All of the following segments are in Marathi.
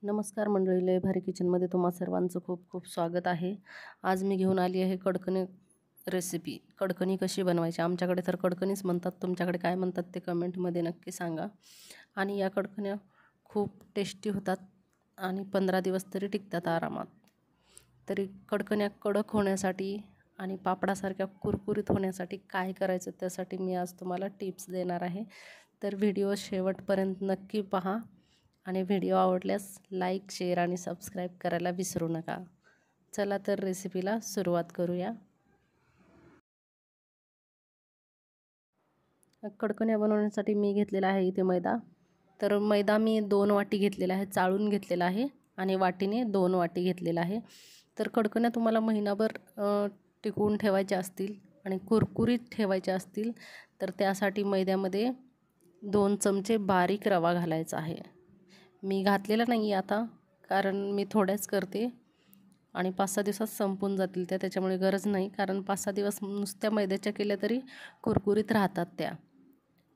नमस्कार मंडळी, लय भारी किचनमध्ये तुम्हा सर्वांचं खूप खूप स्वागत आहे। आज मी घेऊन आली आहे कडकणी रेसिपी। कडकणी कशी बनवायची? आमच्याकडे तर कडकणीच म्हणतात, तुमच्याकडे काय म्हणतात ते कमेंटमध्ये नक्की सांगा। आणि या कडकण्या खूप टेस्टी होतात आणि 15 दिवस तरी टिकतात आरामात। तरी कडकण्या कडक होण्यासाठी आणि पापडासारख्या कुरकुरीत होण्यासाठी काय करायचं त्यासाठी मी आज तुम्हाला टिप्स देणार आहे। तर व्हिडिओ शेवटपर्यंत नक्की पहा आणि व्हिडिओ आवडल्यास लाईक, शेअर आणि सबस्क्राईब करायला विसरू नका। चला तर रेसिपीला सुरुवात करूया। कडकण्या बनवण्यासाठी मी घेतलेला आहे इथे मैदा। तर मैदा मी 2 वाटी घेतलेला आहे, चाळून घेतलेला आहे आणि वाटीने 2 वाटी घेतलेला आहे। तर कडकण्या तुम्हाला महिनाभर टिकवून ठेवायच्या असतील आणि कुरकुरीत ठेवायच्या असतील तर त्यासाठी मैद्यामध्ये 2 चमचे बारीक रवा घालायचा आहे। मी घातलेला नाही आता, कारण मी थोड्याच करते आणि 5-6 दिवसात संपून जातील त्याच्यामुळे गरज नाही, कारण 5-6 दिवस नुसत्या मैद्याच्या केल्या तरी कुरकुरीत राहतात त्या।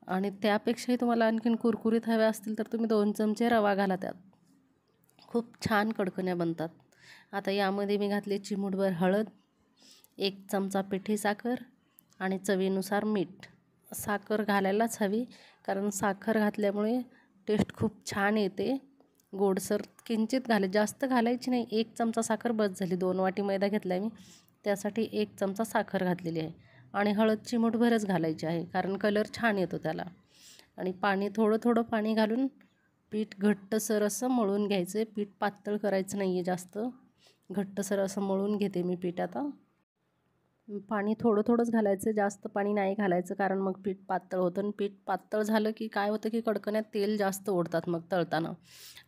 आणि त्यापेक्षाही तुम्हाला आणखीन कुरकुरीत हव्या असतील तर तुम्ही 2 चमचे रवा घाला त्यात, खूप छान कडकण्या बनतात। आता यामध्ये मी घातले चिमूटभर हळद, 1 चमचा पिठी साखर आणि चवीनुसार मीठ। साखर घालायलाच हवी, कारण साखर घातल्यामुळे टेस्ट खूप छान येते। गोडसर किंचित जास्त घालायची नाही, 1 चमचा साखर बस झाली। 2 वाटी मैदा घेतला मी, त्यासाठी 1 चमचा साखर घातलेली आहे आणि हळद चिमूटभरच घालायची आहे, कारण कलर छान येतो त्याला। आणि पाणी थोडं पाणी घालून पीठ घट्टसर असं मळून घ्यायचं। पीठ पातळ करायचं नाही आहे, जास्त घट्टसर असं मळून घेते मी पीठ। आता पाणी थोडंच घालायचं, जास्त पाणी नाही घालायचं, कारण मग पीठ पातळ होतं आणि पीठ पातळ झालं की काय होतं की कडकण्यात तेल जास्त ओढतात मग तळताना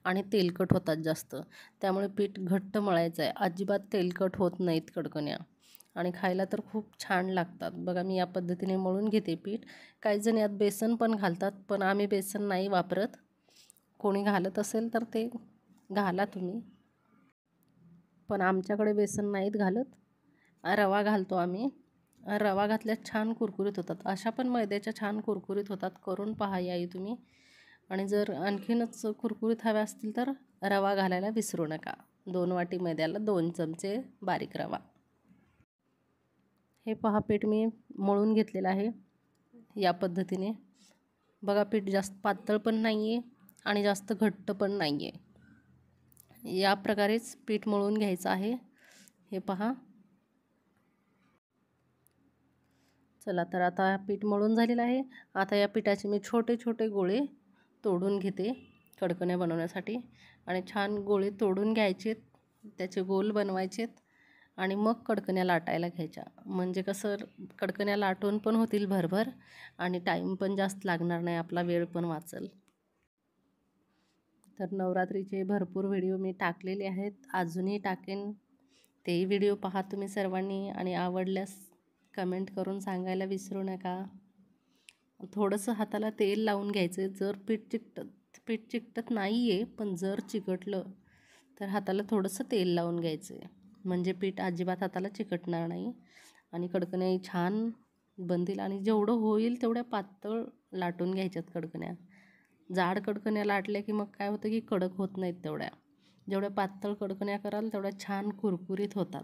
आणि तेलकट होतात जास्त। त्यामुळे पीठ घट्ट मळायचं आहे, अजिबात तेलकट होत नाहीत कडकण्या आणि खायला तर खूप छान लागतात। बघा मी या पद्धतीने मळून घेते पीठ। काही जण यात बेसन पण घालतात, पण आम्ही बेसन नाही वापरत। कोणी घालत असेल तर ते घाला तुम्ही, पण आमच्याकडे बेसन नाहीत घालत, रवा घालतो आम्ही। रवा घातल्यास छान कुरकुरीत होतात, अशा पण मैद्याच्या छान कुरकुरीत होतात, करून पहा याही तुम्ही। आणि जर आणखीनच कुरकुरीत हव्या असतील तर रवा घालायला विसरू नका। 2 वाटी मैद्याला 2 चमचे बारीक रवा। हे पहा पीठ मी मळून घेतलेलं आहे या पद्धतीने। बघा पीठ जास्त पातळ पण नाही आहे आणि जास्त घट्ट पण नाही आहे, या प्रकारेच पीठ मळून घ्यायचं आहे। हे पहा, चला तर आता पीठ मळून झालेलं आहे। आता या पिठाचे मी छोटे छोटे गोळे तोडून घेते कडकण्या बनवण्यासाठी आणि छान गोळे तोडून घ्यायचेत, त्याचे गोल बनवायचेत आणि मग कडकण्या लाटायला घ्यायच्या। म्हणजे कसं कडकण्या लाटून पण होतील भरभर आणि टाईम पण जास्त लागणार नाही, आपला वेळ पण वाचेल। तर नवरात्रीचे भरपूर व्हिडिओ मी टाकलेले आहेत, अजूनही टाकेन, तेही व्हिडिओ पहा तुम्ही सर्वांनी आणि आवडल्यास कमेंट करून सांगायला विसरू नका। थोडंसं हाताला तेल लावून घ्यायचं, जर पीठ चिकटत नाही आहे, पण जर चिकटलं तर हाताला थोडंसं तेल लावून घ्यायचं आहे, म्हणजे पीठ अजिबात हाताला चिकटणार नाही आणि कडकण्याही छान बनतील। आणि जेवढं होईल तेवढ्या पातळ लाटून घ्यायच्यात कडकण्या। जाड कडकण्या लाटल्या की मग काय होतं की कडक होत नाहीत तेवढ्या। जेवढ्या पातळ कडकण्या कराल तेवढ्या छान कुरकुरीत होतात।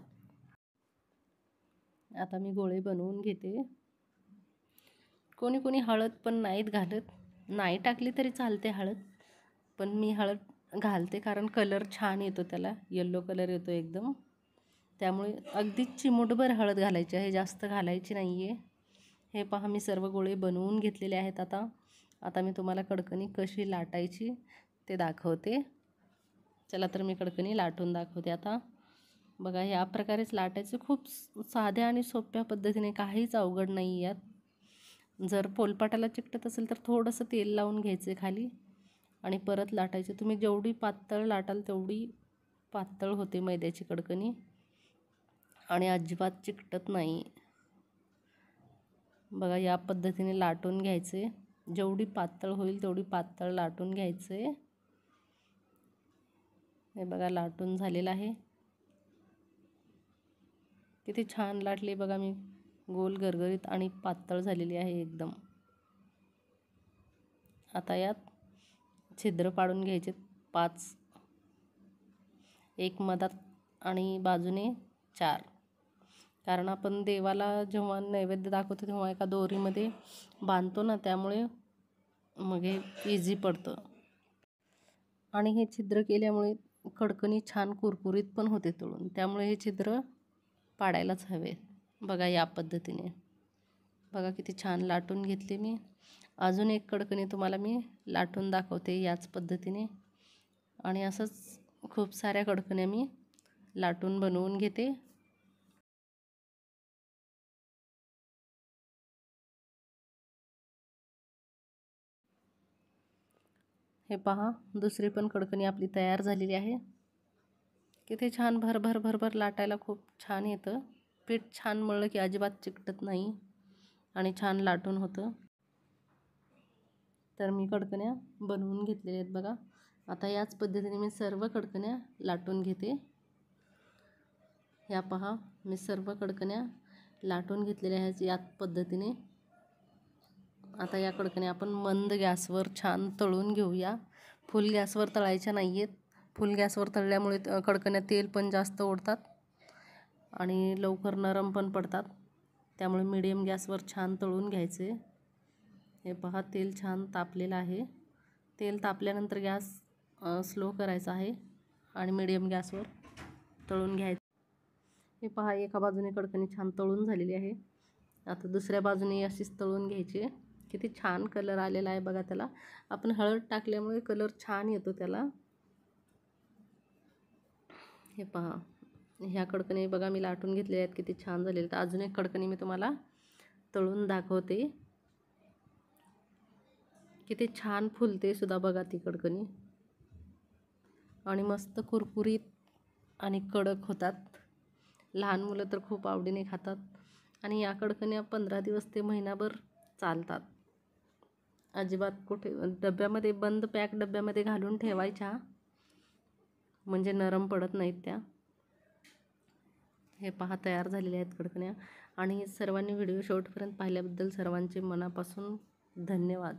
आता मी गोळे बनवून घेते। कोणी कोणी हळद पण नाहीत घालत, नाही टाकली तरी चालते हळद, पण मी हळद घालते कारण कलर छान येतो त्याला, येलो कलर येतो एकदम। त्यामुळे अगदीच चिमूटभर हळद घालायची आहे, जास्त घालायची नाही आहे। हे पहा मी सर्व गोळे बनवून घेतलेले आहेत। आता मी तुम्हाला कडकणी कशी लाटायची ते दाखवते। चला तर मी कडकणी लाटून दाखवते आता। बघा या प्रकारेच लाटायचं, खूप साध्या आणि सोप्या पद्धतीने, काहीच अवघड नाही यात। जर पोलपाटाला चिकटत असेल तर थोडंसं तेल लावून घ्यायचं खाली आणि परत लाटायचं। तुम्ही जेवढी पातळ लाटाल तेवढी पातळ होते मैद्याची कडकणी आणि अजिबात चिकटत नाही। बघा या पद्धतीने लाटून घ्यायचे, जेवढी पातळ होईल तेवढी पातळ लाटून घ्यायचे। हे बघा लाटून झालेलं आहे, किती छान लाटले बघा मी, गोल गरगरीत आणि पातळ झालेली आहे एकदम। आता यात छिद्र पाडून घ्यायचे 5, एक मधात आणि बाजूने 4, कारण आपण देवाला जेव्हा नैवेद्य दाखवतो तेव्हा एका दोरीमध्ये बांधतो ना, त्यामुळे मग हे इझी पडतं. आणि हे छिद्र केल्यामुळे कडकणी छान कुरकुरीत पण होते तळून, त्यामुळे हे छिद्र पाडायलाच हवे. बघा या पद्धतीने, बघा किती छान लाटून घेतले मी. अजून एक कडकणी तुम्हाला मी लाटून दाखवते याच पद्धतीने. आणि असंच खूप साऱ्या कडकण्या मी लाटून बनवून घेते. हे पहा, दुसरी पण कडकणी आपली तयार झालेली आहे. किती छान भरभर भरभर लाटायला खूप छान येतं. पीठ छान मळलं की अजिबात चिकटत नाही आणि छान लाटून होतं. तर मी कडकण्या बनवून घेतलेल्या आहेत बघा. आता याच पद्धतीने मी सर्व कडकण्या लाटून घेते. ह्या पहा, मी सर्व कडकण्या लाटून घेतलेल्या आहेत याच पद्धतीने. आता या कडकण्या आपण मंद गॅसवर छान तळून घेऊया. फुल गॅसवर तळायच्या नाही आहेत. फुल गॅसवर तळल्यामुळे कडकण्या तेल पण जास्त ओढतात आणि लवकर नरम पण पडतात. त्यामुळे मीडियम गॅसवर छान तळून घ्यायचे. हे पहा, तेल छान तापलेलं आहे. तेल तापल्यानंतर गॅस स्लो करायचा आहे आणि मीडियम गॅसवर तळून घ्यायचं. हे पहा, एका बाजूने कडकणी छान तळून झालेली आहे. आता दुसऱ्या बाजूने अशीच तळून घ्यायची. किती छान कलर आलेला आहे बघा त्याला. आपण हळद टाकल्यामुळे कलर छान येतो त्याला. हे पहा, ह्या कडकणी बघा मी लाटून घेतलेल्या आहेत, किती छान झालेले. तर अजून एक कडकणी मी तुम्हाला तळून दाखवते. किती छान फुलते सुद्धा बघा ती कडकणी, आणि मस्त कुरकुरीत आणि कडक होतात. लहान मुलं तर खूप आवडीने खातात. आणि या कडकण्या 15 दिवस ते महिनाभर चालतात. अजिबात कुठे डब्यामध्ये बंद पॅक डब्यामध्ये घालून ठेवायच्या, म्हणजे नरम पडत नाहीत त्या. हे पहा, तयार झालेल्या आहेत कडकण्या. आणि सर्वांनी व्हिडिओ शेवटपर्यंत पाहिल्याबद्दल सर्वांचे मनापासून धन्यवाद.